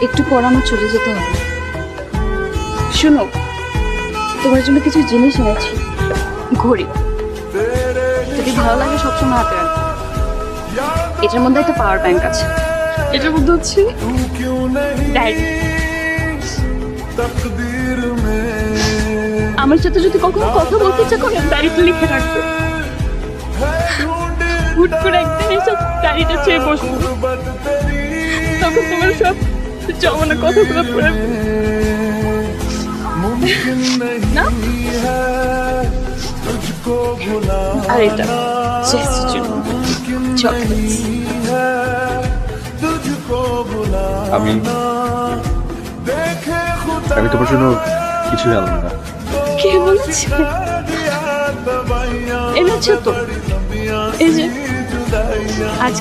একটু পর আমার চলে যেতে হবে। শোনো, তোমার জন্য কিছু জিনিস এনেছি। ঘড়ি, যদি ভালো লাগে সবসময় হাতে রাখবে। এটার মধ্যে একটা পাওয়ার ব্যাংক আছে। এটার মধ্যে হচ্ছে ডায়েরি। আমার সাথে যদি কখনো কথা বলতে ইচ্ছা করে ডায়েরিতে লিখে রাখবে। হুট করে একদিন এসব ডায়েরিটা চেয়ে বসবো, তখন তোমার সব জমানো কথাগুলো পড়ে না। আর এটা চেষ্টার জন্য চকলেটস। আমি আমি তোমার জন্য কিছু আনলাম না। কে বলছে? এনেছো তো, এই যে আজ